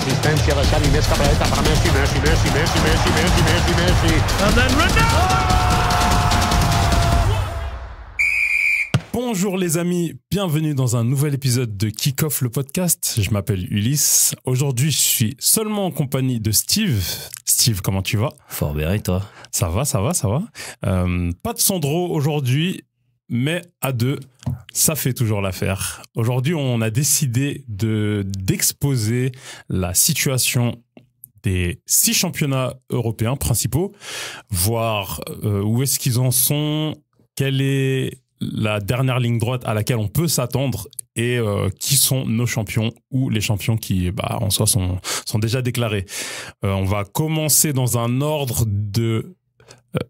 Asistencia de Xavi, més cap a la dreta per Messi. And then Ronaldo! Bonjour les amis, bienvenue dans un nouvel épisode de Kick-Off le podcast. Je m'appelle Ulysse. Aujourd'hui, je suis seulement en compagnie de Steve. Steve, comment tu vas? Fort bien, et toi? Ça va. Pas de Sandro aujourd'hui, mais à deux, ça fait toujours l'affaire. Aujourd'hui, on a décidé d'exposer la situation des 6 championnats européens principaux, voir où est-ce qu'ils en sont, quelle est la dernière ligne droite à laquelle on peut s'attendre et qui sont nos champions ou les champions qui, en soi, sont déjà déclarés. On va commencer dans un ordre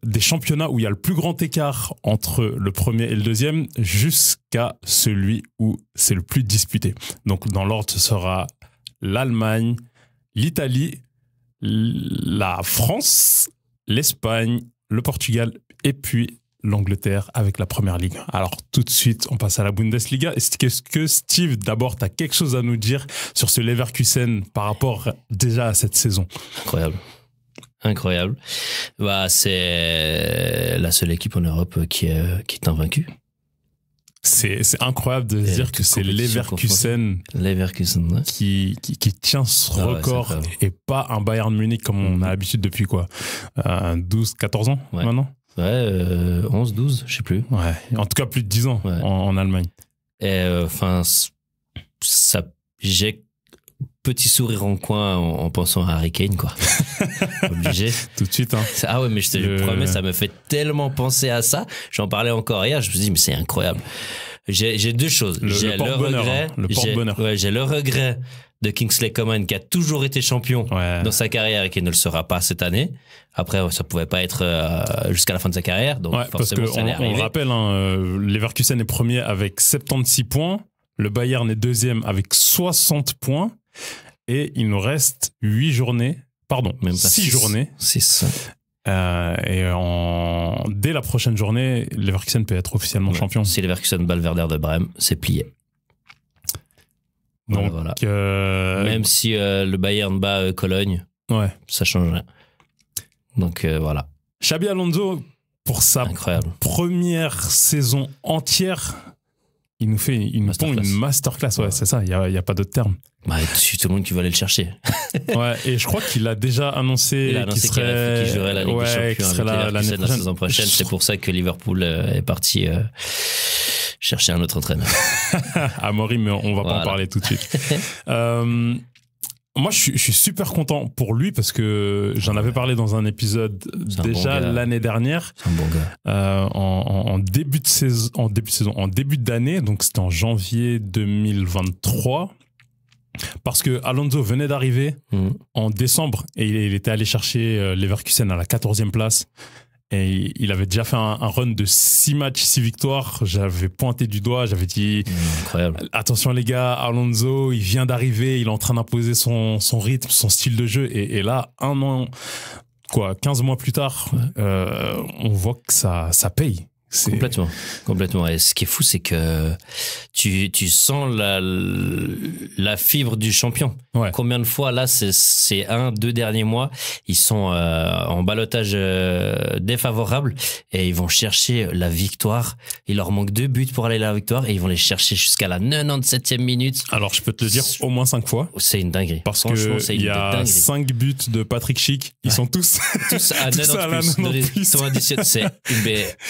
des championnats où il y a le plus grand écart entre le premier et le deuxième jusqu'à celui où c'est le plus disputé. Donc, dans l'ordre, ce sera l'Allemagne, l'Italie, la France, l'Espagne, le Portugal et puis l'Angleterre avec la Première Ligue. Alors tout de suite, on passe à la Bundesliga. Est-ce que Steve, d'abord, tu as quelque chose à nous dire sur ce Leverkusen par rapport déjà à cette saison? Incroyable. C'est la seule équipe en Europe qui est invaincue. C'est incroyable de se dire que c'est Leverkusen ouais. qui tient ce record et pas un Bayern Munich comme on a l'habitude depuis 12, 14 ans maintenant. Ouais, 11, 12, je sais plus. Ouais, en tout cas plus de 10 ans en Allemagne. Et j'ai petit sourire en coin en pensant à Harry Kane, quoi. Obligé. Tout de suite, hein. Ah ouais, mais je te promets, ça me fait tellement penser à ça. J'en parlais encore hier, je me suis dit, mais c'est incroyable. J'ai deux choses. J'ai le regret. Le porte-bonheur. Ouais, j'ai le regret de Kingsley Coman qui a toujours été champion dans sa carrière et qui ne le sera pas cette année. Après, ça pouvait pas être jusqu'à la fin de sa carrière, donc forcément parce que ça allait arriver. On rappelle, Leverkusen est premier avec 76 points, le Bayern est deuxième avec 60 points et il nous reste 6 journées. C'est ça. Dès la prochaine journée, Leverkusen peut être officiellement champion. Si Leverkusen bat le Werder de Brême, c'est plié. Donc, voilà. Même si le Bayern bat Cologne, ça change rien. Donc voilà. Xabi Alonso, pour sa première saison entière, il nous pond une masterclass. Ouais, c'est ça, il y a pas d'autre terme. Tout le monde qui veut aller le chercher. Et je crois qu'il a déjà annoncé qu'il jouerait la Ligue des Champions avec Leverkusen la saison prochaine. C'est pour ça que Liverpool est parti chercher un autre entraîneur. Amorim, mais on va pas en parler tout de suite. Moi, je suis super content pour lui parce que j'en avais parlé dans un épisode déjà l'année dernière. C'est un bon gars. En début d'année, donc c'était en janvier 2023. Parce que Alonso venait d'arriver en décembre et il était allé chercher Leverkusen à la 14e place. Et il avait déjà fait un run de 6 matchs, 6 victoires. J'avais pointé du doigt, j'avais dit attention les gars, Alonso, il vient d'arriver, il est en train d'imposer son rythme, son style de jeu. Et là, 15 mois plus tard, on voit que ça paye. Complètement. Et ce qui est fou, c'est que tu sens la fibre du champion. Combien de fois, là, c'est 1-2 derniers mois, ils sont en ballottage défavorable et ils vont chercher la victoire. Il leur manque 2 buts pour aller à la victoire et ils vont les chercher jusqu'à la 97e minute. Alors, je peux te le dire au moins 5 fois. C'est une dinguerie. Parce que il y a 5 buts de Patrick Schick. Ils sont tous à 90+. C'est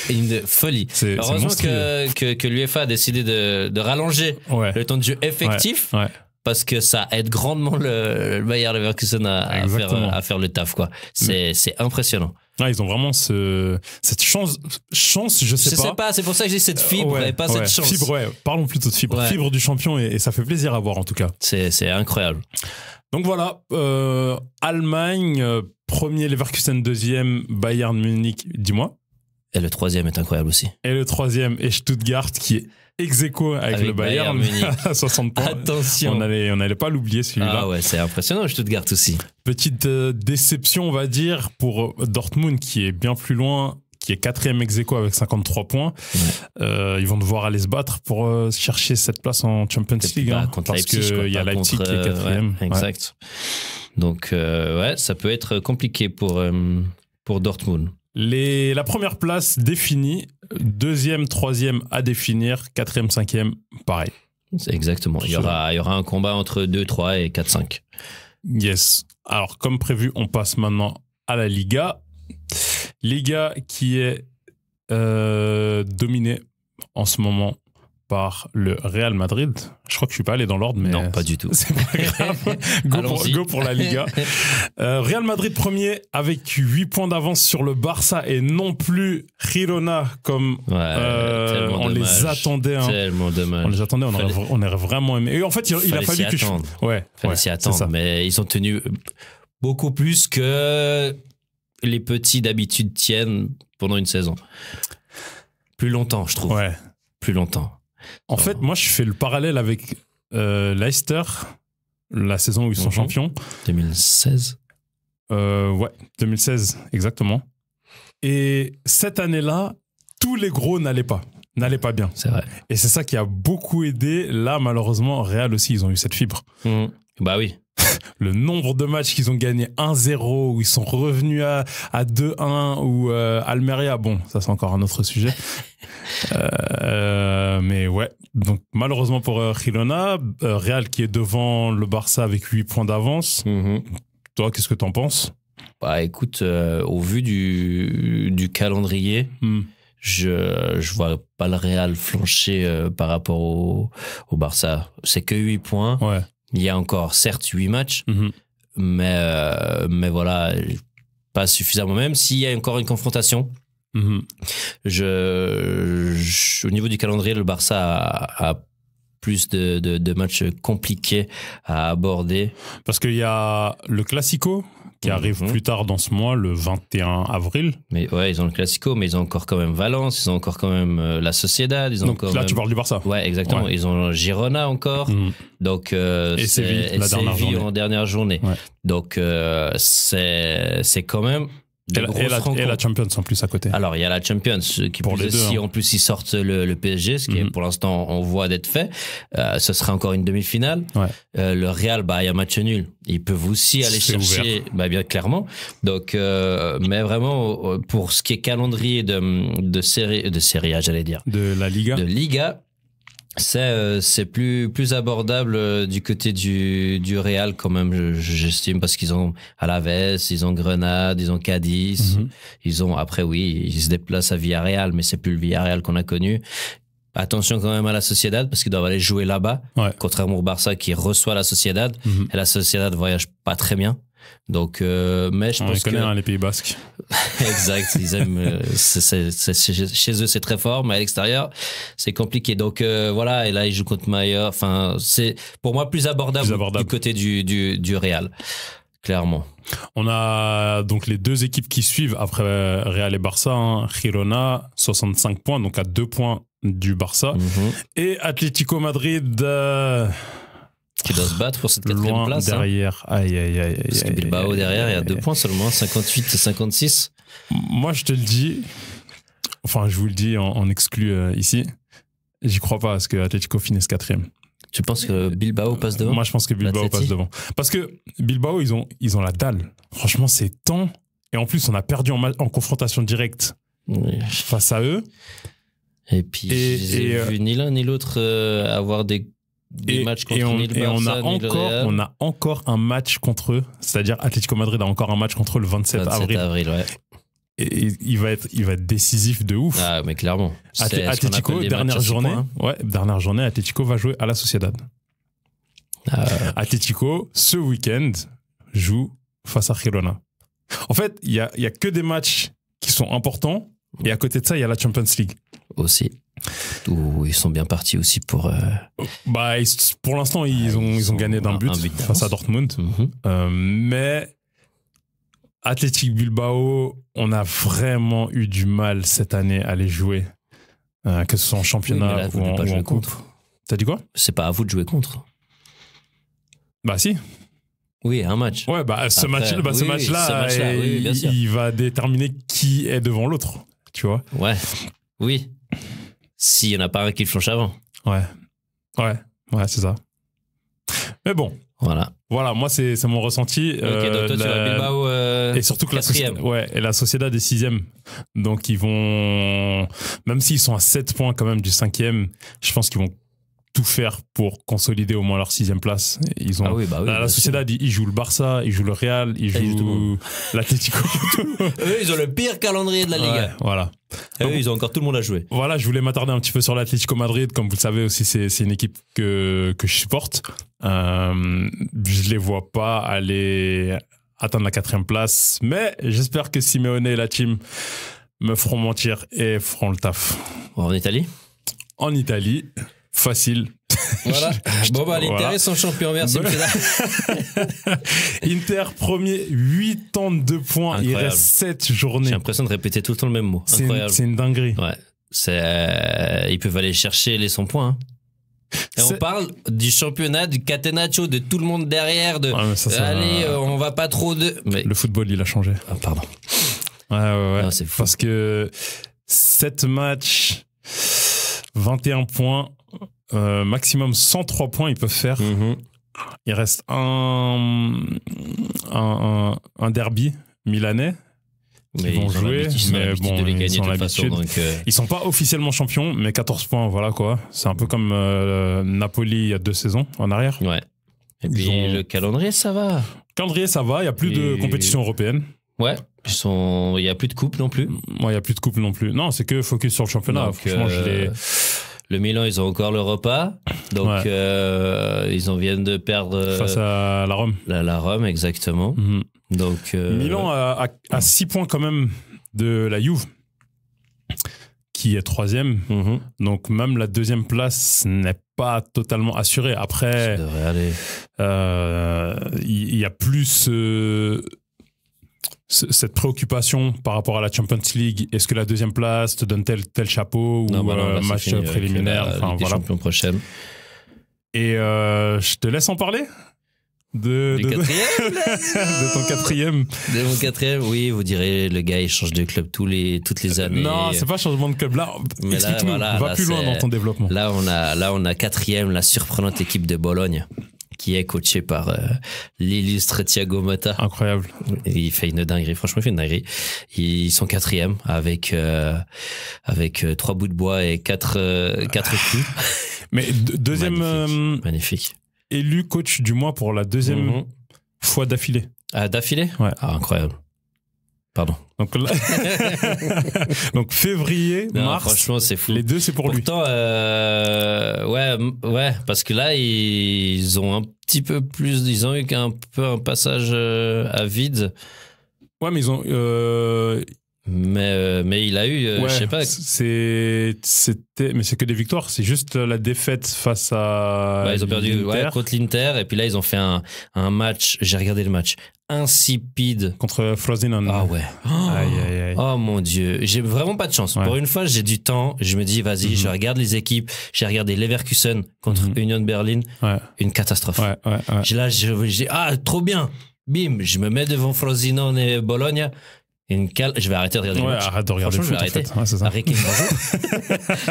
une folie. Heureusement que l'UEFA a décidé de rallonger le temps de jeu effectif parce que ça aide grandement le Bayer Leverkusen à faire le taf, quoi. C'est impressionnant. Ils ont vraiment cette chance, je sais pas. C'est pour ça que j'ai cette fibre et pas cette chance. Fibre, parlons plutôt de fibre. Fibre du champion et ça fait plaisir à voir en tout cas. C'est incroyable. Donc voilà, Allemagne, premier, Leverkusen deuxième, Bayern Munich, dis-moi. Et le troisième est incroyable aussi. Et le troisième est Stuttgart qui est ex-aequo avec le Bayern à 60 points. Attention. On n'allait pas l'oublier celui-là. Ah ouais, c'est impressionnant Stuttgart aussi. Petite déception, on va dire, pour Dortmund qui est bien plus loin, qui est 4e ex-aequo avec 53 points. Ils vont devoir aller se battre pour chercher cette place en Champions League. Contre parce Leipzig, qu'il y a Leipzig qui est 4e. Exact. Donc, ça peut être compliqué pour Dortmund. La première place définie, 2e, 3e à définir, 4e, 5e, pareil. Exactement. Il y aura un combat entre 2, 3 et 4, 5. Yes. Alors, comme prévu, on passe maintenant à la Liga. Liga qui est dominée en ce moment par le Real Madrid. Je crois que je suis pas allé dans l'ordre, mais non, pas du tout. C'est pas grave. Go pour la Liga. Real Madrid premier avec 8 points d'avance sur le Barça et non plus Girona comme on les attendait. Tellement dommage. On les attendait, on aurait vraiment aimé. Et en fait, il a fallu que fallait s'y attendre, mais ils ont tenu beaucoup plus que les petits d'habitude tiennent pendant une saison. Plus longtemps, je trouve. Ouais. Plus longtemps. En fait, moi, je fais le parallèle avec Leicester, la saison où ils sont champions. 2016 Ouais, 2016, exactement. Et cette année-là, tous les gros n'allaient pas bien. C'est vrai. Et c'est ça qui a beaucoup aidé. Là, malheureusement, Real aussi, ils ont eu cette fibre. Bah oui. Le nombre de matchs qu'ils ont gagné 1-0, où ils sont revenus à 2-1, ou Almeria, bon, ça c'est encore un autre sujet. Mais ouais, donc malheureusement pour Girona, Real qui est devant le Barça avec 8 points d'avance. Toi, qu'est-ce que t'en penses? Bah écoute, au vu du calendrier, je vois pas le Real flancher par rapport au Barça. C'est que 8 points. Ouais. Il y a encore, certes, 8 matchs, mais voilà, pas suffisamment. Même s'il y a encore une confrontation, au niveau du calendrier, le Barça a plus de matchs compliqués à aborder. Parce qu'il y a le Classico qui arrive plus tard dans ce mois, le 21 avril. Mais ouais, ils ont le Classico, mais ils ont encore quand même Valence, ils ont encore quand même la Sociedad. Ils ont donc encore là, tu parles du Barça. Ouais, exactement. Ouais. Ils ont Girona encore. Donc, et Séville, en dernière journée. Ouais. Donc, c'est quand même... Et la Champions en plus à côté. Alors il y a la Champions qui pour plus les deux, si en plus ils sortent le PSG, ce qui est pour l'instant en voie d'être fait, ce sera encore une demi-finale. Le Real, il y a match nul, ils peuvent aussi aller chercher bien clairement. Donc mais vraiment pour ce qui est calendrier de série A, j'allais dire, de la Liga, c'est plus abordable du côté du Real quand même, j'estime, parce qu'ils ont Alaves, ils ont Grenade, ils ont Cadiz, ils ont, après ils se déplacent à Villarreal, mais c'est plus le Villarreal qu'on a connu. Attention quand même à la Sociedad parce qu'ils doivent aller jouer là-bas, contrairement au Barça qui reçoit la Sociedad, et la Sociedad voyage pas très bien. Donc, mais je pense que les Pays Basques. Exact, ils aiment. Chez eux, c'est très fort, mais à l'extérieur, c'est compliqué. Donc voilà, et là, ils jouent contre Mallorca. Enfin, c'est pour moi plus abordable du côté du Real, clairement. On a donc les deux équipes qui suivent après Real et Barça. Girona, 65 points, donc à 2 points du Barça, et Atlético Madrid. Qui doit se battre pour cette 4e place. Derrière. Aïe. Parce que Bilbao derrière, il y a 2 points seulement, 58 et 56. Moi, je te le dis, enfin, je vous le dis en exclu ici, j'y crois pas à ce que Atlético finisse 4e. Tu penses que Bilbao passe devant? Moi, je pense que Bilbao passe devant. Parce que Bilbao, ils ont la dalle. Franchement, c'est temps. Et en plus, on a perdu en confrontation directe face à eux. Et puis, j'ai vu ni l'un ni l'autre avoir des matchs contre ni le Barça, ni le Real. On a encore un match contre eux, c'est-à-dire Atlético Madrid a encore un match contre eux le 27 avril. Ouais. Et il va être décisif de ouf. Ah, mais clairement. Atlético, dernière journée, Atlético va jouer à la Sociedad. Atlético, ce week-end, joue face à Girona. En fait, il y a que des matchs qui sont importants, et à côté de ça, il y a la Champions League. Aussi. Où ils sont bien partis aussi pour... pour l'instant, ils ont gagné d'un but face à Dortmund. Mais Athletic Bilbao, on a vraiment eu du mal cette année à les jouer, que ce soit en championnat ou en coupe. T'as dit quoi? C'est pas à vous de jouer contre. Bah si. Oui, un match. Ouais, ce match-là, il va déterminer qui est devant l'autre. tu vois. Ouais. Oui. S'il n'y en a pas un qui le flanche avant. Ouais, c'est ça. Mais bon. Voilà, moi, c'est mon ressenti. Ok, donc toi, tu vas Bilbao et surtout que la Sociedad est 6e. Donc, ils vont... Même s'ils sont à 7 points quand même du 5e, je pense qu'ils vont tout faire pour consolider au moins leur 6e place. Ils ont, la Sociedad, ils jouent le Barça, ils jouent le Real, ils jouent l'Atlético. Eux, ils ont le pire calendrier de la Liga. Ouais, voilà. Eux, ils ont encore tout le monde à jouer. Voilà, je voulais m'attarder un petit peu sur l'Atlético Madrid. Comme vous le savez aussi, c'est une équipe que je supporte. Je les vois pas aller atteindre la 4e place, mais j'espère que Simeone et la team me feront mentir et feront le taf. En Italie ? En Italie. Facile. Voilà. Bon, bah, l'Inter, ils sont champions. Merci, Inter, premier, 82 points. Incroyable. Il reste 7 journées. J'ai l'impression de répéter tout le temps le même mot. Incroyable. C'est une dinguerie. Ouais. Ils peuvent aller chercher les 100 points. Hein. Et on parle du championnat, du catenaccio, de tout le monde derrière. On va pas trop de. Mais... Le football, il a changé. Ah, pardon. Ouais. Non, c'est fou. Parce que 7 matchs, 21 points. Maximum 103 points ils peuvent faire. Il reste un derby milanais qui vont jouer, mais bon, ils sont l'habitude. Ils sont pas officiellement champions, mais 14 points, voilà quoi. C'est un peu comme Napoli il y a 2 saisons en arrière. Ouais. Et puis le calendrier, ça va. Calendrier, ça va. Il y a plus de compétition européenne. Ouais. Il y a plus de coupe non plus. Ouais, il y a plus de coupe non plus. Non, c'est que focus sur le championnat. Donc, franchement, le Milan, ils ont encore le repas. Donc, ils viennent de perdre... Face à la Rome. La Rome, exactement. Donc, Milan a 6 points quand même de la Juve, qui est 3e. Donc, même la 2e place n'est pas totalement assurée. Après, ça devrait aller. Il y a plus... cette préoccupation par rapport à la Champions League, est-ce que la 2e place te donne tel chapeau ou match préliminaire, enfin voilà. Champion prochaine. Et je te laisse en parler de ton 4e. De mon 4e, oui, vous direz le gars il change de club toutes les années. Non, c'est pas changement de club. Là, explique-nous, va plus loin dans ton développement. Là on a 4e, la surprenante équipe de Bologne, qui est coaché par l'illustre Thiago Motta. Incroyable. Il fait une dinguerie, franchement, il fait une dinguerie. Ils sont 4e avec 3 bouts de bois et 4 coups. Mais 2e magnifique. Élu coach du mois pour la 2e fois d'affilée. Ah, d'affilée ? Ouais. Ah, incroyable. Pardon. Donc février, mars. Franchement, c'est fou. Les deux, c'est pour lui. Pourtant, ouais, parce que là, ils ont un petit peu plus, ils ont eu un peu un passage à vide. Ouais, mais ils ont. Mais il a eu, je sais pas. Mais c'est que des victoires. C'est juste la défaite face à. Ils ont perdu contre l'Inter. Et puis là, ils ont fait un match. J'ai regardé le match. Insipide. Contre Frosinone. Ah ouais. Aïe. Oh mon Dieu. J'ai vraiment pas de chance. Ouais. Pour une fois, j'ai du temps. Je me dis, vas-y, je regarde les équipes. J'ai regardé Leverkusen contre Union Berlin. Ouais. Une catastrophe. Ouais. Je dis, trop bien. Bim. Je me mets devant Frosinone et Bologne. Je vais arrêter de regarder le match. Arrête de regarder le foot, je vais arrêter. En fait. Ouais, c'est ça.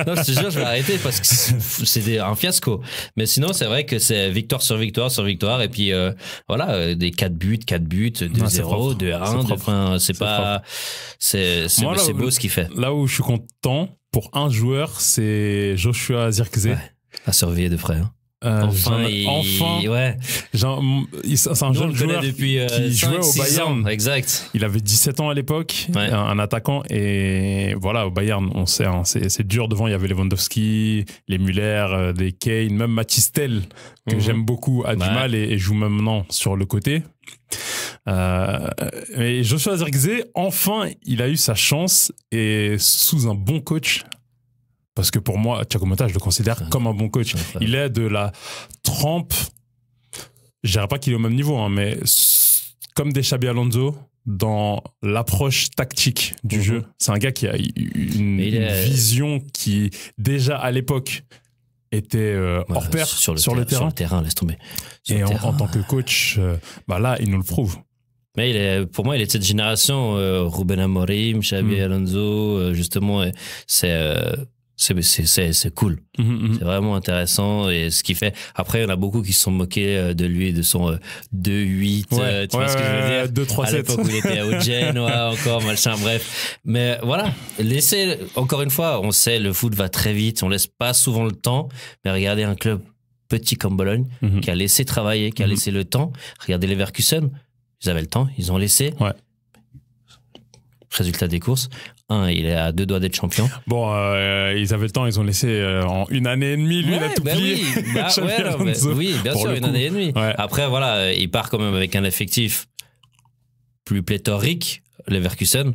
Non, je te jure, je vais arrêter parce que c'est un fiasco. Mais sinon, c'est vrai que c'est victoire sur victoire sur victoire. Et puis, des 4 buts, 2-0, 2-1. C'est pas... C'est beau ce qu'il fait. Là où je suis content, pour un joueur, c'est Joshua Zirkzee. Ouais, à surveiller de près. Enfin, ouais. C'est un jeune joueur depuis, qui jouait au Bayern. Exact. Il avait 17 ans à l'époque, un attaquant, et voilà, au Bayern, on sait, hein, c'est dur devant. Il y avait Lewandowski, les Müller, des Kane, même Mathys Tel, que j'aime beaucoup, a du mal et joue maintenant sur le côté. Mais Joshua Zirkzee, enfin, il a eu sa chance, et sous un bon coach. Parce que pour moi, Thiago Motta, je le considère comme un bon coach. Il est de la trempe, je dirais pas qu'il est au même niveau, hein, mais comme des Xabi Alonso dans l'approche tactique du jeu. C'est un gars qui a une vision qui, déjà à l'époque, était hors pair sur le terrain. Sur le terrain, laisse tomber. Et en tant que coach, là, il nous le prouve. Mais pour moi, il est de cette génération, Ruben Amorim, Xabi Alonso, justement, c'est cool. C'est vraiment intéressant et ce qu'il fait. Après, il y en a beaucoup qui se sont moqués de lui, de son 2-8, tu vois ce que je veux dire? 2-3-7. À l'époque où il était au Genoa, encore, machin, bref. Mais voilà, encore une fois, on sait, le foot va très vite, on laisse pas souvent le temps, mais regardez un club petit comme Bologne, qui a laissé travailler, qui a laissé le temps. Regardez Leverkusen, ils avaient le temps, ils ont laissé. Ouais. Résultat des courses, il est à 2 doigts d'être champion. Bon, ils avaient le temps, ils ont laissé en 1 année et demie, lui, il a tout plié. Oui, bien sûr, 1 année et demie. Ouais. Après, voilà, il part quand même avec un effectif plus pléthorique, Leverkusen.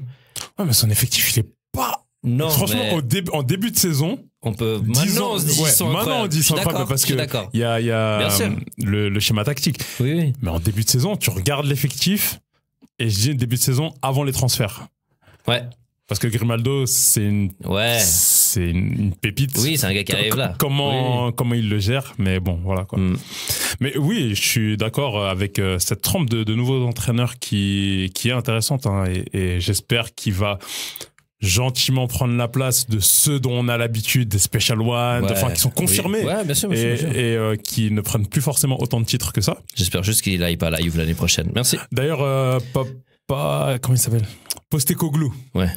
Ouais, mais son effectif, il est pas... Non, franchement, en début de saison... On peut... Maintenant, on se dit maintenant, on dit sans frappe parce que il y a le schéma tactique. Oui. Mais en début de saison, tu regardes l'effectif et je dis début de saison avant les transferts. Ouais. Parce que Grimaldo, c'est une pépite. Oui, c'est un gars qui arrive là. Comment il le gère, mais bon, voilà quoi. Mais oui, je suis d'accord avec cette trempe de nouveaux entraîneurs qui est intéressante, hein, et j'espère qu'il va gentiment prendre la place de ceux dont on a l'habitude, des Special One, enfin qui sont confirmés, bien sûr, et qui ne prennent plus forcément autant de titres que ça. J'espère juste qu'il n'aille pas à la Juve l'année prochaine. Merci. D'ailleurs, comment il s'appelle? Postecoglou. Ouais.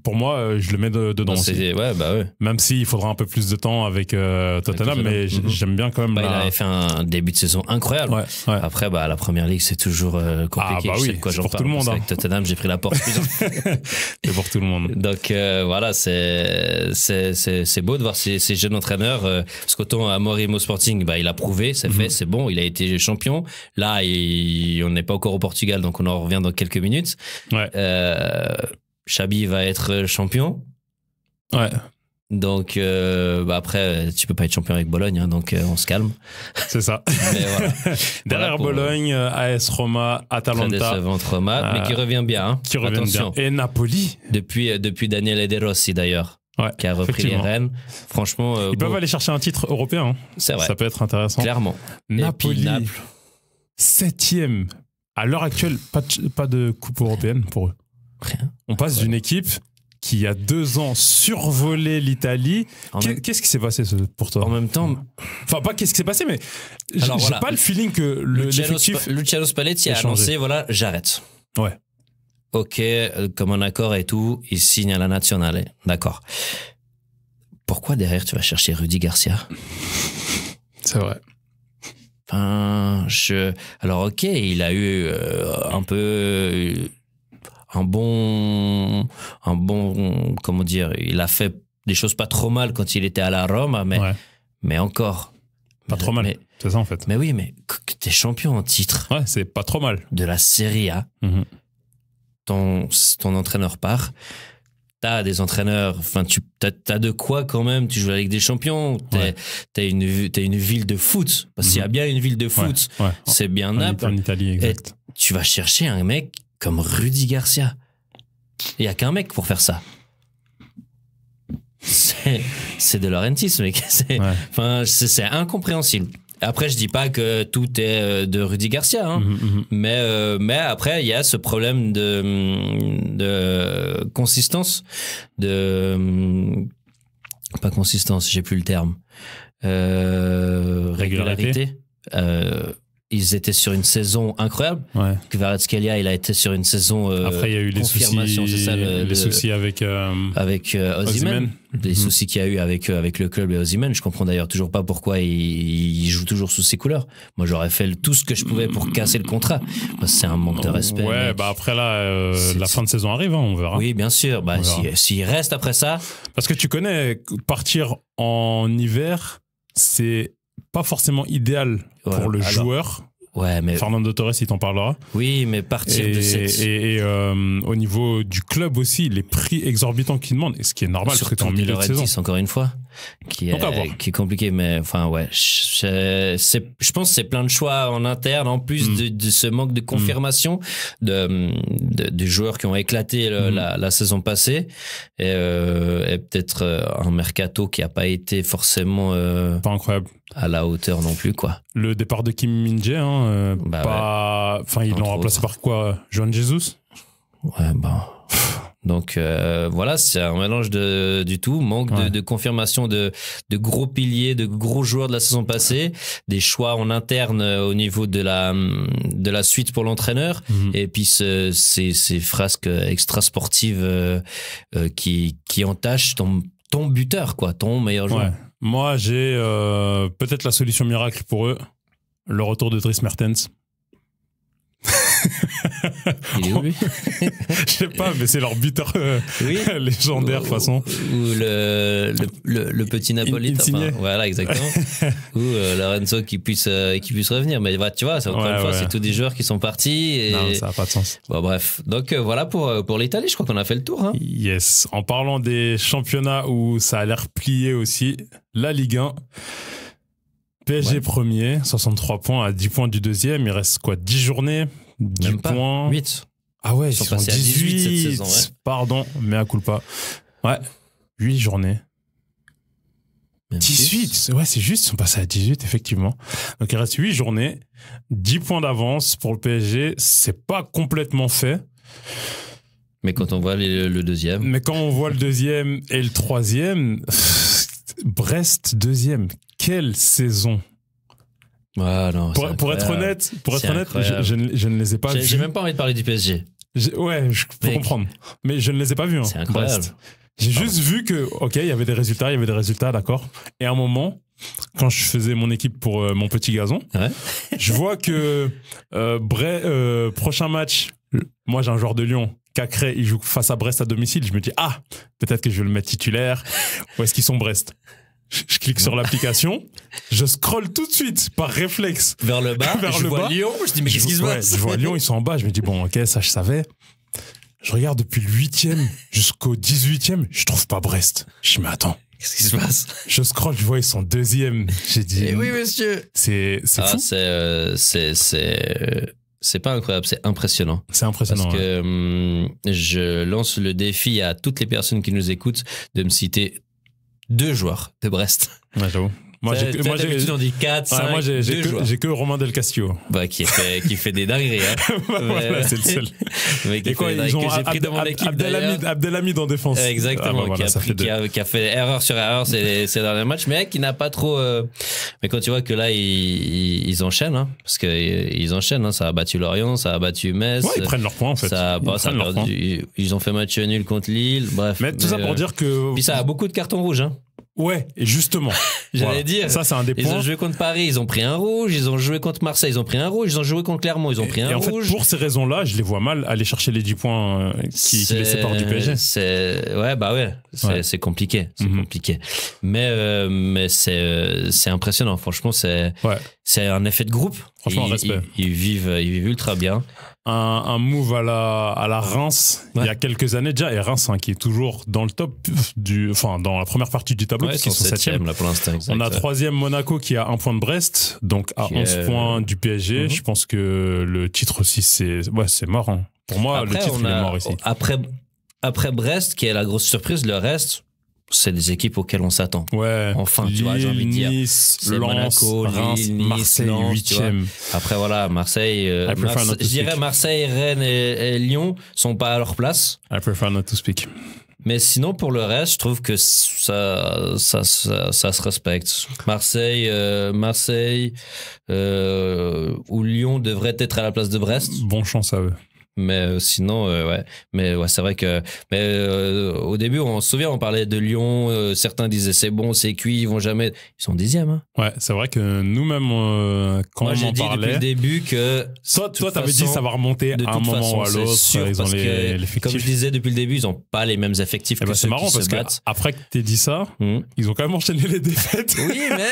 Pour moi, je le mets dedans aussi. Même s'il faudra un peu plus de temps avec Tottenham, mais j'aime bien quand même. Il avait fait un début de saison incroyable. Ouais. Après, la première ligue, c'est toujours compliqué. Je sais de quoi j'en parle. Pour tout le monde. Avec Tottenham, j'ai pris la porte. C'est pour tout le monde. Donc voilà, c'est beau de voir ces jeunes entraîneurs. Parce qu'autant Amorim au Sporting, il a prouvé, c'est fait, c'est bon, il a été champion. Là, on n'est pas encore au Portugal, donc on en revient dans quelques minutes. Ouais. Xabi va être champion. Ouais. Donc après, tu peux pas être champion avec Bologne, hein, donc on se calme. C'est ça. Mais voilà. Derrière Bologne, AS Roma, Atalanta. Très décevante Roma, mais qui revient bien. Hein. Qui revient bien. Et Napoli. Depuis Daniele De Rossi d'ailleurs. Ouais, qui a repris les rênes. Franchement, ils peuvent aller chercher un titre européen. Hein. C'est vrai. Ça peut être intéressant. Clairement. Napoli, Naples. 7e. À l'heure actuelle, pas de coupe européenne pour eux. Rien. On passe d'une équipe qui, il y a 2 ans, survolait l'Italie. Qu'est-ce qui s'est passé pour toi? En même temps... Enfin, pas qu'est-ce qui s'est passé, mais j'ai pas le feeling que l'effectif... Luciano Spalletti a annoncé, j'arrête. Ouais. Ok, comme un accord et tout, il signe à la Nazionale. D'accord. Pourquoi derrière tu vas chercher Rudy Garcia? C'est vrai. Enfin, alors ok, il a eu un peu un bon, comment dire, il a fait des choses pas trop mal quand il était à la Rome, mais encore. Pas trop mal, c'est ça en fait. Mais oui, mais t'es champion en titre. Ouais, c'est pas trop mal. De la Serie A. Ton entraîneur part. T'as des entraîneurs, enfin, t'as de quoi quand même, tu joues avec des champions, t'as une ville de foot, parce qu'il y a bien une ville de foot, c'est bien Naples. En Italie, exact. Et tu vas chercher un mec comme Rudy Garcia. Il y a qu'un mec pour faire ça. C'est De Laurentiis, ce mec. C'est incompréhensible. Après, je dis pas que tout est de Rudy Garcia, hein. Mais après, il y a ce problème de consistance, pas consistance, j'ai plus le terme, régularité. Ils étaient sur une saison incroyable. Kvaratskhelia, il a été sur une saison. Après, il y a eu les soucis avec Osimhen. Les soucis qu'il y a eu avec le club et Osimhen. Je comprends d'ailleurs toujours pas pourquoi il joue toujours sous ses couleurs. Moi, j'aurais fait tout ce que je pouvais pour casser le contrat. C'est un manque de respect. Ouais, après là, la fin de saison arrive, hein, on verra. Oui, bien sûr. S'il reste après ça. Parce que tu connais, partir en hiver, c'est pas forcément idéal pour le joueur. Ouais, mais Fernando Torres, il t'en parlera. Oui, mais partir de cette... Et au niveau du club aussi, les prix exorbitants qu'ils demandent, et ce qui est normal parce que t'es en milieu de saison. Encore une fois. qui est compliqué. Mais enfin, ouais, je pense que c'est plein de choix en interne, en plus de ce manque de confirmation de joueurs qui ont éclaté la saison passée, et peut-être un mercato qui a pas été forcément pas incroyable à la hauteur non plus, quoi. Le départ de Kim Min-jae, enfin ils l'ont remplacé par quoi, Juan Jesus. Ouais, donc voilà, c'est un mélange du tout, manque de confirmation de gros piliers, de gros joueurs de la saison passée, des choix en interne au niveau de la suite pour l'entraîneur, et puis ces frasques extra sportives qui entachent ton buteur, quoi, ton meilleur joueur. Ouais. Moi, j'ai peut-être la solution miracle pour eux, le retour de Dries Mertens. Il est où, lui? Je sais pas, mais c'est leur buteur légendaire, de toute façon. Ou le petit Napolitain. Enfin, voilà, exactement. Ou Lorenzo qui puisse revenir. Mais tu vois, encore une fois, c'est tous des joueurs qui sont partis. Et... Non, ça n'a pas de sens. Bon, bref. Donc voilà pour l'Italie, je crois qu'on a fait le tour. Hein. Yes. En parlant des championnats où ça a l'air plié aussi, la Ligue 1. PSG premier, 63 points à 10 points du deuxième. Il reste quoi, 10 journées, 10 Même pas, points. 8. Ah ouais, ils sont passés à 18 cette saison. Ouais. Pardon, mais à culpa. Ouais, 8 journées. Même 18, plus. Ouais, c'est juste, ils sont passés à 18, effectivement. Donc il reste 8 journées, 10 points d'avance pour le PSG. C'est pas complètement fait. Mais quand on voit le deuxième. Mais quand on voit le deuxième et le troisième, Brest deuxième. Quelle saison! Ah non, pour être honnête, je ne les ai pas vus. J'ai même pas envie de parler du PSG. Ouais, je peux comprendre. Mais je ne les ai pas vus. C'est incroyable. Brest. J'ai juste vu que, il y avait des résultats, d'accord. Et à un moment, quand je faisais mon équipe pour mon petit gazon, je vois que prochain match, moi j'ai un joueur de Lyon, Cacré, il joue face à Brest à domicile. Je me dis, peut-être que je vais le mettre titulaire. Où est-ce qu'ils sont, Brest? Je clique sur l'application, je scrolle tout de suite par réflexe vers le bas, je vois Lyon, je dis mais qu'est-ce qui se passe? Je vois Lyon, ils sont en bas, je me dis ça je savais. Je regarde depuis le 8e jusqu'au 18e, je trouve pas Brest. Je dis mais attends, qu'est-ce qui se passe? Je scrolle, je vois ils sont 2e. J'ai dit oui monsieur. C'est fou. C'est pas incroyable, c'est impressionnant. C'est impressionnant. Parce que je lance le défi à toutes les personnes qui nous écoutent de me citer 2 joueurs de Brest. Ouais, j'avoue. Moi, d'habitude, on dit 4, 5, moi, j'ai que Romain Del Castillo. Qui fait des dingueries, hein. Voilà, c'est le seul. Et quoi, ils ont j'ai pris dans mon équipe Abdelhamid en défense. Exactement, qui a fait erreur sur erreur ces derniers matchs, mais qui n'a pas trop, mais quand tu vois que là, ils enchaînent, hein, parce que ils enchaînent, hein, ça a battu Lorient, ça a battu Metz. Ouais, ils prennent leurs points, en fait. Ils ont fait match nul contre Lille, bref. Mais tout ça pour dire que. Puis ça a beaucoup de cartons rouges, hein. Ouais, et justement. J'allais dire. Ça, c'est un des points. Ils ont joué contre Paris, ils ont pris un rouge. Ils ont joué contre Marseille, ils ont pris un rouge. Ils ont joué contre Clermont, ils ont pris un rouge. En fait, pour ces raisons-là, je les vois mal aller chercher les 10 points qui les séparent du PSG. C'est compliqué. C'est compliqué. Mais c'est impressionnant. Franchement, c'est un effet de groupe. Franchement, respect. Ils vivent ultra bien. Un move à la Reims il y a quelques années déjà, et Reims qui est toujours dans le top dans la première partie du tableau, puisqu'ils sont 7e là pour l'instant. On a 3e Monaco qui a 1 point de Brest, donc à 11 points du PSG. Je pense que le titre aussi c'est mort, hein. Pour moi, après, le titre il est mort ici. Après Brest qui est la grosse surprise, le reste c'est des équipes auxquelles on s'attend. Ouais. Enfin, Lille, tu vois, j'ai envie de dire. Nice, c'est Lens, Monaco, Reims, Lille, Nice, Marseille, Lens, 8e. Après, voilà, Marseille, je dirais Marseille, Rennes et Lyon sont pas à leur place. I prefer not to speak. Mais sinon, pour le reste, je trouve que ça se respecte. Marseille, ou Lyon devrait être à la place de Brest. Bon chance à eux. Mais sinon, Mais c'est vrai que. Au début, on se souvient, on parlait de Lyon. Certains disaient c'est bon, c'est cuit, ils vont jamais. Ils sont 10e. Hein. Ouais, c'est vrai que nous-mêmes, quand on en parlait. Moi, j'ai dit depuis le début que. Toi, t'avais dit ça va remonter à un moment ou à l'autre. Ils ont l'effectif. Comme je disais depuis le début, ils n'ont pas les mêmes effectifs que ceux qui se battent. Après que t'aies dit ça, ils ont quand même enchaîné les défaites. Oui, mais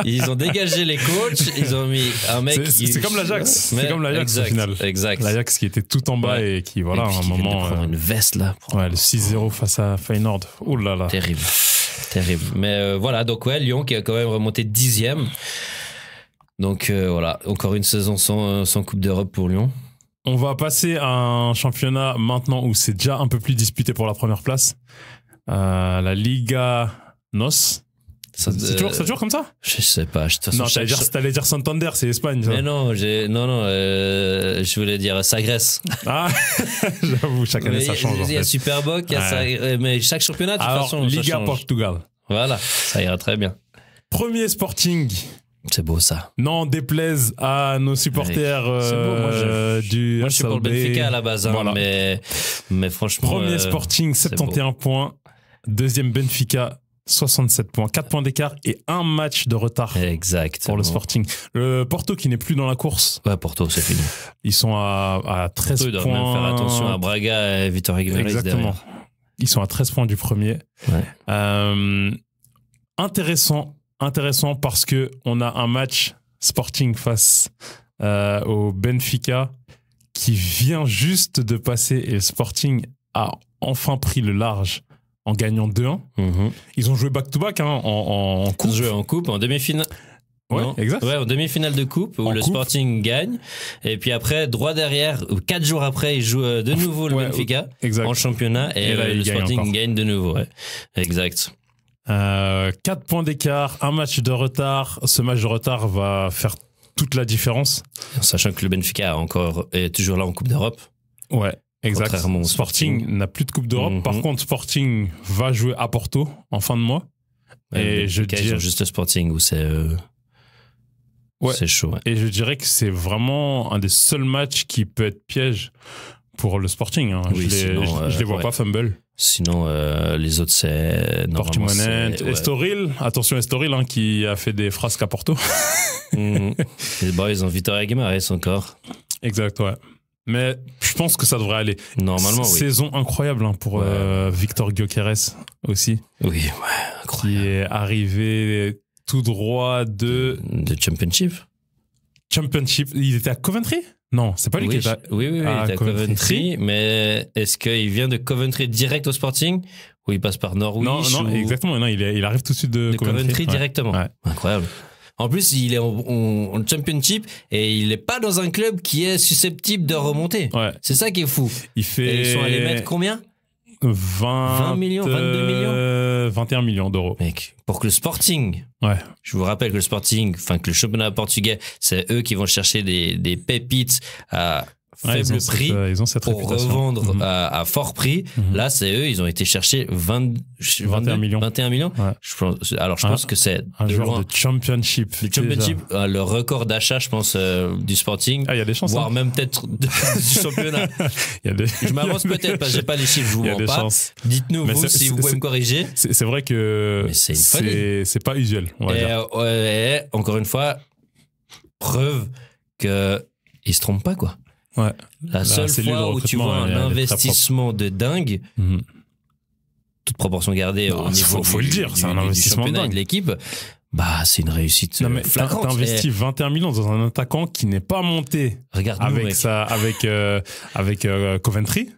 ils ont dégagé les coachs. Ils ont mis un mec. C'est comme l'Ajax. C'est comme l'Ajax au final. Exact. L'Ajax qui était tout en bas et qui, voilà, à un moment. Une veste là. Ouais, le 6-0 face à Feyenoord. Ouh là là. Terrible. Terrible. Mais voilà, donc ouais, Lyon qui a quand même remonté 10e. Donc voilà, encore une saison sans Coupe d'Europe pour Lyon. On va passer à un championnat maintenant où c'est déjà un peu plus disputé pour la première place. La Liga NOS. C'est toujours comme ça? Je sais pas. Non, t'allais dire Santander, c'est Espagne. Ça. Mais non, je voulais dire Sagres. Ah, j'avoue, chaque année ça change. Il y a Superboc, mais chaque championnat, de toute façon, Liga Portugal. Voilà, ça ira très bien. Premier Sporting. C'est beau ça. Non, déplaise à nos supporters du. Moi, je suis pour le Benfica à la base, hein, voilà. mais franchement. Premier Sporting, 71 points. Deuxième Benfica, 67 points. 4 points d'écart et un match de retard. Exact. Pour le Sporting. Le Porto qui n'est plus dans la course. Ouais, Porto, c'est fini. Ils sont à 13 Porto, points. Ils doivent même faire attention à Braga et Vitória Guimarães. Exactement. Derrière. Ils sont à 13 points du premier. Ouais. Intéressant parce que on a un match Sporting face au Benfica qui vient juste de passer et le Sporting a enfin pris le large en gagnant 2-1. Ils ont joué back-to-back en coupe. Ils ont joué en coupe, en demi-finale. Ouais, exact. Ouais, en demi-finale de coupe où le Sporting gagne. Et puis après, droit derrière, 4 jours après, ils jouent de nouveau le Benfica en championnat. Et là, le Sporting gagne de nouveau. Ouais. Exact. 4 points d'écart, un match de retard. Ce match de retard va faire toute la différence. Sachant que le Benfica est toujours là en Coupe d'Europe. Ouais, exact. Sporting n'a plus de Coupe d'Europe. Par contre, Sporting va jouer à Porto en fin de mois. Et ils ont juste le Sporting où c'est chaud. Ouais. Et je dirais que c'est vraiment un des seuls matchs qui peut être piège pour le Sporting. Hein. Oui, je les vois pas fumble. Sinon, les autres, c'est... Portimonense, Estoril. Attention, Estoril, hein, qui a fait des frasques à Porto. Les boys ont Vitória Guimarães encore. Exact, ouais. Mais je pense que ça devrait aller. Normalement, oui. Saison incroyable hein, pour Victor Gyökeres aussi. Oui, ouais, incroyable. Qui est arrivé tout droit de Championship. Il était à Coventry? Non, c'est pas lui qui était Oui, il était à Coventry. Mais est-ce qu'il vient de Coventry direct au Sporting ou il passe par Norwich? Non, exactement. Non, il arrive tout de suite de Coventry directement. Ouais. Incroyable. En plus, il est en Championship et il n'est pas dans un club qui est susceptible de remonter. Ouais. C'est ça qui est fou. Et ils sont allés mettre combien? 20 millions, 22 millions 21 millions d'euros. Mec, pour que le Sporting, je vous rappelle que que le championnat portugais, c'est eux qui vont chercher des pépites à faible prix pour revendre à fort prix. Là, c'est eux, ils ont été chercher 21 millions. Ouais. Je pense que c'est un genre de championship. Le record d'achat, je pense, du Sporting. Il y a des chances. Voire même peut-être du championnat. Je m'avance peut-être parce que j'ai pas les chiffres, je vous mens pas. Dites-nous vous si vous pouvez me corriger. C'est vrai que c'est pas usuel. Encore une fois, preuve que ils se trompent pas, quoi. Ouais. La seule fois où tu vois un investissement de dingue, toute proportion gardée au niveau faut le dire, c'est un investissement de l'équipe, c'est une réussite flagrante. T'as investi 21 millions dans un attaquant qui n'est pas monté avec Coventry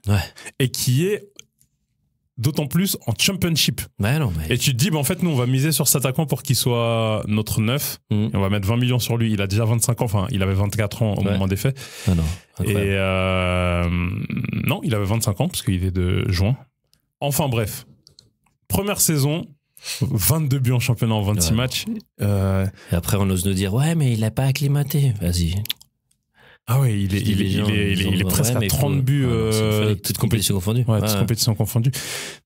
et qui est d'autant plus en championship. Et tu te dis, en fait, nous, on va miser sur cet attaquant pour qu'il soit notre neuf. Et on va mettre 20 millions sur lui. Il a déjà 25 ans. Enfin, il avait 24 ans au moment des faits. Et non, il avait 25 ans parce qu'il est de juin. Enfin, bref. Première saison, 22 buts en championnat en 26 matchs. Et après, on ose nous dire, mais il n'a pas acclimaté. Vas-y. Ah oui, il est presque à 30 buts. Toutes compétitions confondues. Toutes compétitions confondues.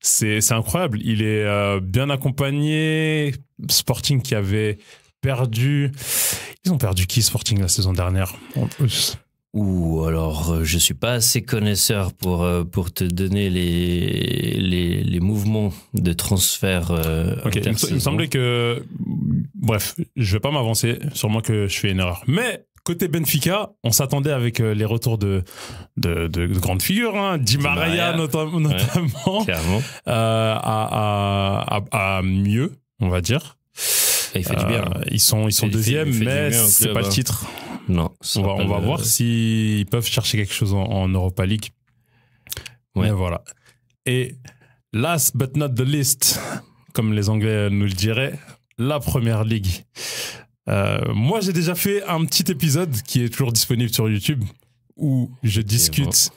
C'est incroyable. Il est bien accompagné. Sporting qui avait perdu. Ils ont perdu qui, Sporting, la saison dernière? Alors, je suis pas assez connaisseur pour te donner les mouvements de transfert. Il me semblait que... Bref, je vais pas m'avancer. Sûrement que je fais une erreur. Mais... Côté Benfica, on s'attendait avec les retours de grandes figures, Di Maria notamment, à mieux, on va dire. Et il fait du bien. Ils sont deuxième, mais c'est pas le titre. Non. On va voir s'ils peuvent chercher quelque chose en Europa League. Mais voilà. Et last but not the least, comme les Anglais nous le diraient, la Première Ligue. Moi, j'ai déjà fait un petit épisode qui est toujours disponible sur YouTube où je discute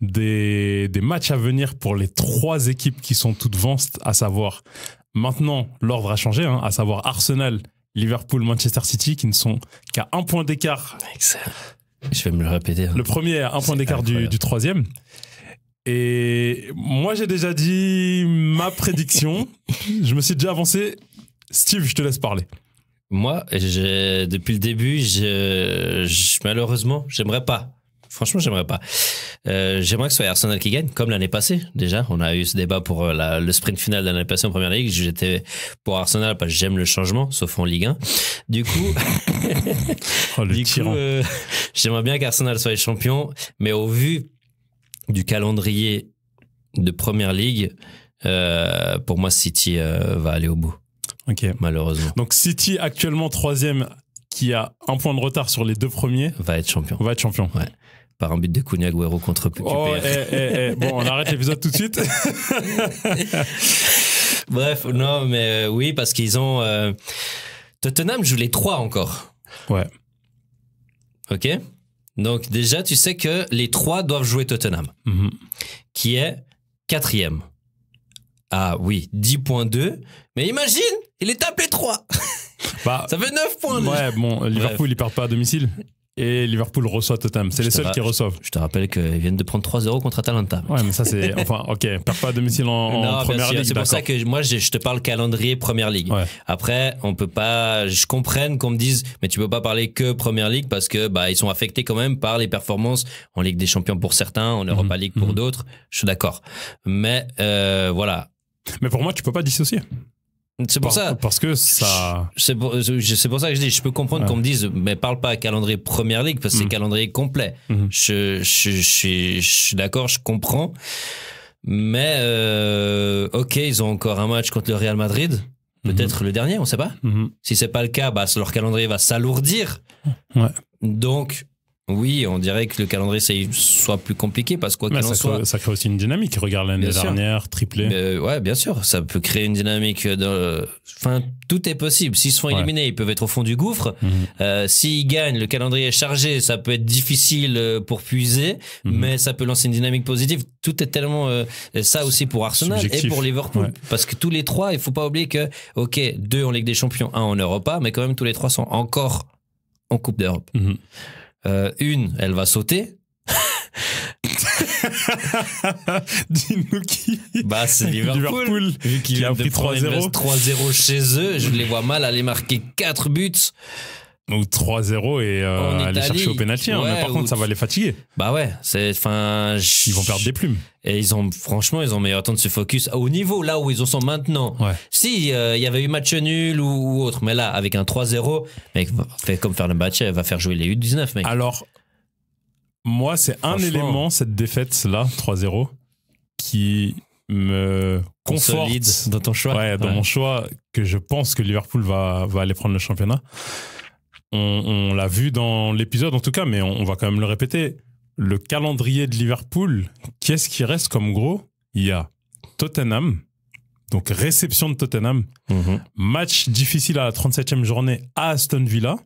des matchs à venir pour les 3 équipes qui sont toutes vanstes, à savoir, maintenant, l'ordre a changé, à savoir Arsenal, Liverpool, Manchester City, qui ne sont qu'à 1 point d'écart. Excellent. Je vais me le répéter. Le premier à 1 point d'écart du 3e. Et moi, j'ai déjà dit ma prédiction. Je me suis déjà avancé. Steve, je te laisse parler. Moi, depuis le début, malheureusement, j'aimerais pas. Franchement, j'aimerais pas. J'aimerais que ce soit Arsenal qui gagne, comme l'année passée. Déjà, on a eu ce débat pour le sprint final de l'année passée en Première Ligue. J'étais pour Arsenal parce que j'aime le changement, sauf en Ligue 1. Du coup, j'aimerais bien qu'Arsenal soit champion, mais au vu du calendrier de Première Ligue, pour moi, City va aller au bout. Ok. Malheureusement. Donc City actuellement 3e, qui a 1 point de retard sur les 2 premiers, va être champion. Ouais. Par un but de Kun Agüero contre QPR. Bon, on arrête l'épisode tout de suite. Bref, non, mais oui, parce qu'ils ont... Tottenham joue les 3 encore. Ouais. Ok. Donc déjà, tu sais que les 3 doivent jouer Tottenham, qui est 4e. Ah oui, 10.2. Mais imagine, il est tapé 3. Ça fait 9 points. Ouais, bon, Liverpool, ils perdent pas à domicile. Et Liverpool reçoit Tottenham. C'est les seuls qui reçoivent. Je te rappelle qu'ils viennent de prendre 3-0 contre Atalanta. Ouais, mais ça, c'est... Enfin, ok, perd pas à domicile en Première Ligue. C'est pour ça que moi, je te parle calendrier Première Ligue. Ouais. Après, on peut pas... Je comprenne qu'on me dise, mais tu peux pas parler que Première Ligue parce que ils sont affectés quand même par les performances en Ligue des Champions pour certains, en Europa League pour d'autres. Je suis d'accord. Mais voilà. Mais pour moi, tu peux pas dissocier. C'est pour ça. Parce que ça. C'est pour ça que je dis, je peux comprendre qu'on me dise, mais parle pas calendrier Première Ligue parce que c'est calendrier complet. Je suis d'accord, je comprends. Mais, ok, ils ont encore un match contre le Real Madrid. Peut-être le dernier, on sait pas. Si c'est pas le cas, leur calendrier va s'alourdir. Ouais. Donc, oui, on dirait que le calendrier soit plus compliqué parce quoi qu'il en soit. Ça crée aussi une dynamique. Regarde l'année dernière, triplé. Ouais, bien sûr. Ça peut créer une dynamique. Enfin, tout est possible. S'ils se font éliminer, ils peuvent être au fond du gouffre. S'ils gagnent, le calendrier est chargé. Ça peut être difficile pour puiser, mais ça peut lancer une dynamique positive. Tout est tellement ça aussi pour Arsenal et pour Liverpool. Ouais. Parce que tous les 3, il faut pas oublier que, ok, 2 en Ligue des Champions, 1 en Europa, mais quand même tous les 3 sont encore en Coupe d'Europe. Une, elle va sauter. Dis-nous qui. C'est Liverpool. Vu qu'il a pris 3-0. 3-0 chez eux. Je les vois mal aller marquer 4 buts. Ou 3-0 et aller chercher au pénalty. Mais par contre, ça va les fatiguer. Ouais. Ils vont perdre des plumes. Et ils ont meilleur temps de se focus au niveau là où ils en sont maintenant. Ouais. Si il y avait eu match nul ou autre, mais là avec un 3-0, mec, fait comme faire le match, elle va faire jouer les U19, mec. Alors moi, c'est un élément, cette défaite là, 3-0, qui me conforte dans ton choix. Ouais, dans mon choix, que je pense que Liverpool va aller prendre le championnat. On l'a vu dans l'épisode en tout cas, mais on va quand même le répéter. Le calendrier de Liverpool, qu'est-ce qui reste comme gros? Il y a Tottenham, donc réception de Tottenham, match difficile à la 37e journée à Aston Villa,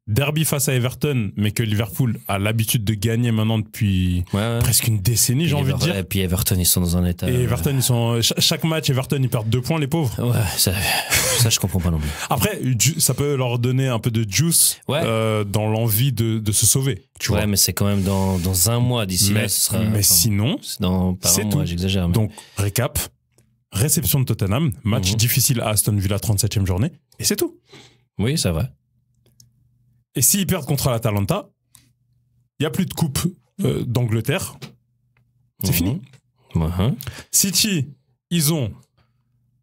derby face à Everton, mais que Liverpool a l'habitude de gagner maintenant depuis presque une décennie, j'ai envie de dire. Et puis Everton, ils sont dans un état... Et Everton, ils sont... Chaque match, Everton, ils perdent 2 points, les pauvres. Ouais, ça je comprends pas non plus. Après, ça peut leur donner un peu de juice dans l'envie de se sauver. Tu vois. Mais c'est quand même dans un mois d'ici là. Ce sera, sinon, c'est tout. J'exagère. Mais... Donc, récap. Réception de Tottenham, match difficile à Aston Villa, 37e journée, et c'est tout. Oui, c'est vrai. Et s'ils perdent contre l'Atalanta, il n'y a plus de coupe d'Angleterre. C'est fini. City, ils ont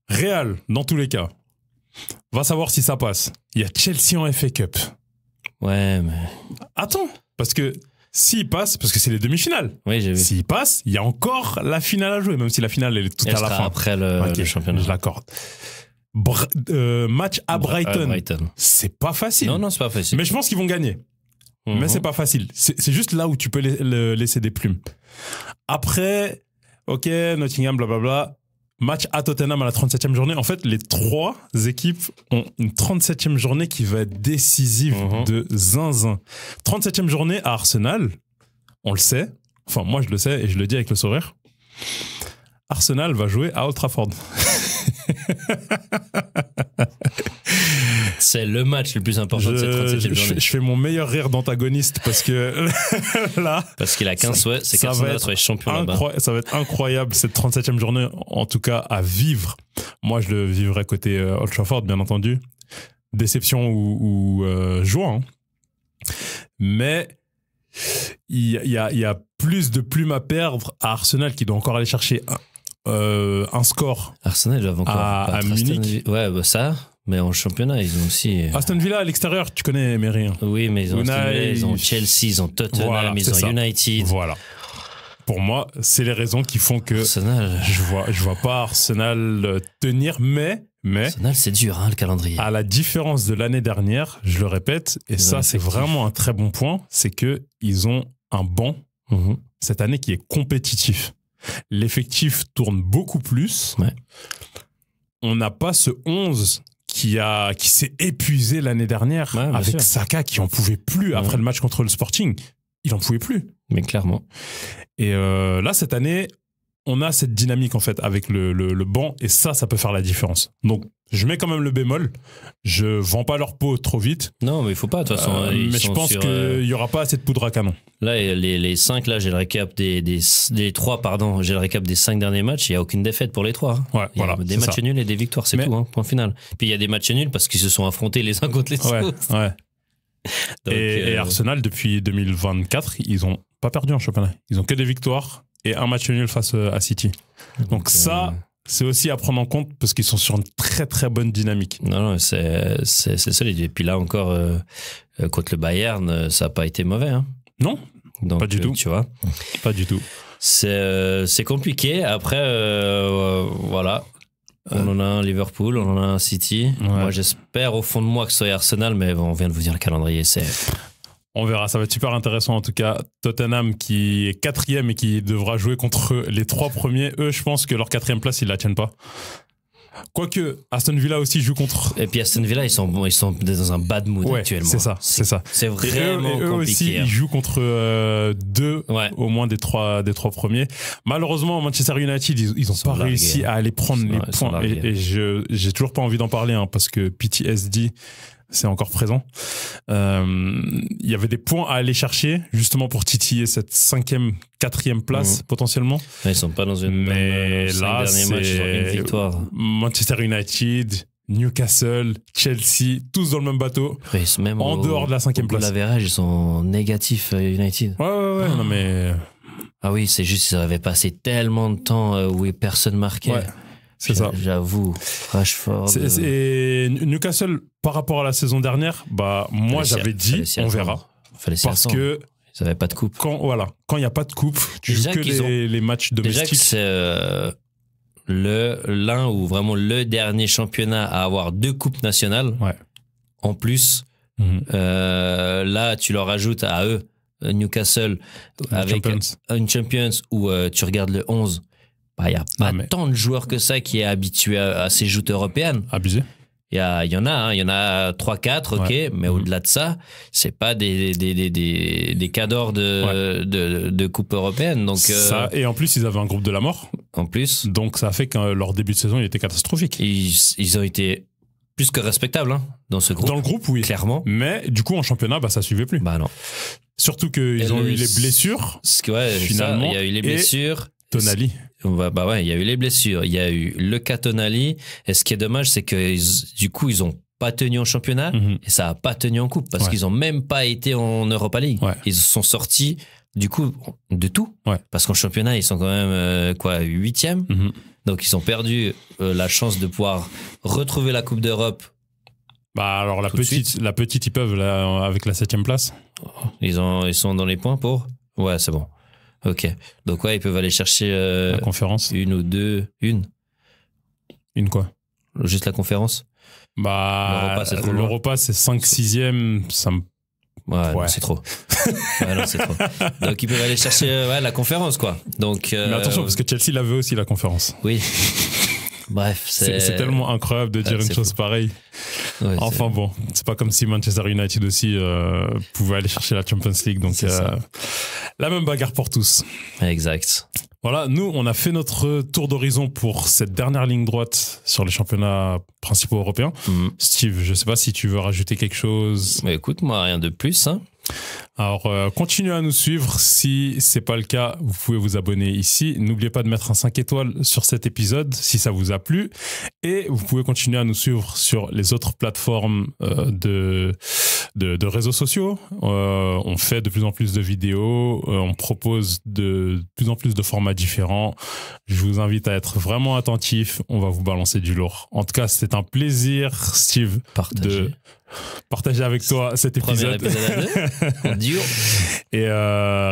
Real, dans tous les cas. Va savoir si ça passe. Il y a Chelsea en FA Cup. Ouais, mais... Attends, parce que s'ils passent, parce que c'est les demi-finales. Oui, j'ai vu. S'ils passent, il y a encore la finale à jouer, même si la finale, elle est tout à la fin. Après le championnat. Je l'accorde. Match à Brighton. C'est pas facile. Non, c'est pas facile. Mais je pense qu'ils vont gagner. Mais c'est pas facile. C'est juste là où tu peux laisser des plumes. Après, ok, Nottingham, blablabla. match à Tottenham à la 37e journée. En fait, les 3 équipes ont une 37e journée qui va être décisive de zinzin. 37e journée à Arsenal, on le sait. Enfin, moi, je le sais et je le dis avec le sourire. Arsenal va jouer à Old Trafford. C'est le match le plus important de cette 37e journée. Je fais mon meilleur rire d'antagoniste parce que là... Parce qu'il a 15 souhaits, c'est qu'Arsenal va être champion là-bas. Ça va être incroyable cette 37e journée, en tout cas à vivre. Moi, je le vivrai côté Old Trafford, bien entendu. Déception ou joie. Hein. Mais il y a plus de plumes à perdre à Arsenal qui doit encore aller chercher un score. Arsenal doivent encore à Munich. Ouais, bah ça... Mais en championnat, ils ont aussi... Aston Villa à l'extérieur, tu connais Emery. Oui, mais ils ont Aston Villa, ils ont Chelsea, ils ont Tottenham, voilà, ils ont ça. United. Voilà. Pour moi, c'est les raisons qui font que Arsenal. Je vois pas Arsenal tenir, mais Arsenal, c'est dur, hein, le calendrier. À la différence de l'année dernière, je le répète, et ça, c'est vraiment un très bon point, c'est que ils ont un banc cette année qui est compétitif. L'effectif tourne beaucoup plus. Ouais. On n'a pas ce 11 qui s'est épuisé l'année dernière avec Saka qui en pouvait plus après le match contre le Sporting. Il en pouvait plus. Mais clairement. Et là, cette année, on a cette dynamique en fait avec le banc et ça peut faire la différence. Donc, je mets quand même le bémol. Je vends pas leur peau trop vite. Non, mais il faut pas, de toute façon. Mais je pense qu'il y aura pas assez de poudre à canon. Là, les 5, là, j'ai le récap des 3, pardon. J'ai le récap des 5 derniers matchs. Il n'y a aucune défaite pour les 3. Hein. Ouais, il y a des matchs nuls et des victoires, c'est tout, hein, point final. Puis il y a des matchs nuls parce qu'ils se sont affrontés les uns contre les autres. Ouais. Donc, et Arsenal, depuis 2024, ils ont pas perdu en championnat. Ils ont que des victoires et un match nul face à City. Donc ça, c'est aussi à prendre en compte parce qu'ils sont sur une très très bonne dynamique. Non, c'est solide. Et puis là encore, contre le Bayern, ça n'a pas été mauvais. Hein. Non, donc, pas du tout. Tu vois, pas du tout. C'est compliqué. Après, voilà. On en a un Liverpool, on en a un City. Ouais. Moi, j'espère au fond de moi que ce soit Arsenal, mais bon, on vient de vous dire le calendrier, On verra, ça va être super intéressant en tout cas. Tottenham qui est 4e et qui devra jouer contre les 3 premiers. Eux, je pense que leur 4e place, ils la tiennent pas. Quoique, Aston Villa aussi joue contre... Et puis Aston Villa, ils sont dans un bad mood actuellement. C'est ça. C'est vraiment compliqué. Aussi, ils jouent contre 2 au moins des 3 premiers. Malheureusement, Manchester United, ils ont pas réussi à aller prendre les points. Et j'ai toujours pas envie d'en parler parce que PTSD... c'est encore présent. Il y avait des points à aller chercher justement pour titiller cette 5e, 4e place potentiellement. Ils sont pas dans une. Mais là, c'est une victoire. Manchester United, Newcastle, Chelsea, tous dans le même bateau. Même en dehors de la 5e place. L'average, ils sont négatifs United. Ouais. Non mais. Ah oui, c'est juste qu'ils avaient passé tellement de temps où personne marquait. Ouais. C'est ça. J'avoue, Rashford. Et Newcastle, par rapport à la saison dernière, moi j'avais dit, on verra. Parce que ils n'avaient pas de coupe. Quand il n'y a pas de coupe, tu joues que les matchs domestiques. Déjà que c'est l'un ou vraiment le dernier championnat à avoir 2 coupes nationales. Ouais. En plus, là tu leur ajoutes à eux Newcastle avec une Champions où tu regardes le 11. Il n'y a pas tant de joueurs que ça qui est habitué à ces joutes européennes. Abusé. Il y en a 3-4, ok, mais au-delà de ça, c'est pas des cadors de coupe européenne. Donc, ça, et en plus, ils avaient un groupe de la mort. En plus. Donc ça a fait que leur début de saison, il était catastrophique. Ils ont été plus que respectables dans ce groupe. Dans le groupe, oui. Clairement. Mais du coup, en championnat, ça suivait plus. Non. Surtout qu'ils ont eu les blessures. Finalement. Il y a eu les blessures. Tonali. Il y a eu les blessures, il y a eu le cas Tonali, et ce qui est dommage, c'est que du coup, ils ont pas tenu en championnat, et ça a pas tenu en coupe, parce qu'ils ont même pas été en Europa League. Ouais. Ils sont sortis, du coup, de tout. Ouais. Parce qu'en championnat, ils sont quand même, 8e. Donc, ils ont perdu la chance de pouvoir retrouver la Coupe d'Europe. Alors, la petite, ils peuvent, là, avec la 7e place. Ils sont dans les points pour? Ouais, c'est bon. Ok. Donc, ils peuvent aller chercher la conférence. Une ou deux. Une quoi? Juste la conférence? L'Europa, c'est 5-6e. Ça me... Ouais. C'est trop. Non, c'est trop. Donc, ils peuvent aller chercher la conférence, quoi. Donc, mais attention, parce que Chelsea l'avait aussi, la conférence. Oui. Bref, c'est tellement incroyable de dire une chose pareille. Ouais, enfin bon, c'est pas comme si Manchester United aussi pouvait aller chercher la Champions League. Donc la même bagarre pour tous. Exact. Voilà, nous, on a fait notre tour d'horizon pour cette dernière ligne droite sur les championnats principaux européens. Steve, je sais pas si tu veux rajouter quelque chose. Mais écoute, moi, rien de plus. Hein. Alors, continuez à nous suivre. Si c'est pas le cas, vous pouvez vous abonner ici. N'oubliez pas de mettre un 5 étoiles sur cet épisode si ça vous a plu. Et vous pouvez continuer à nous suivre sur les autres plateformes de réseaux sociaux. On fait de plus en plus de vidéos. On propose de plus en plus de formats différents. Je vous invite à être vraiment attentifs. On va vous balancer du lourd. En tout cas, c'est un plaisir, Steve, de partager avec toi cet épisode. Et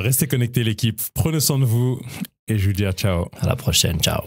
restez connectés l'équipe, prenez soin de vous et je vous dis à ciao. À la prochaine, ciao.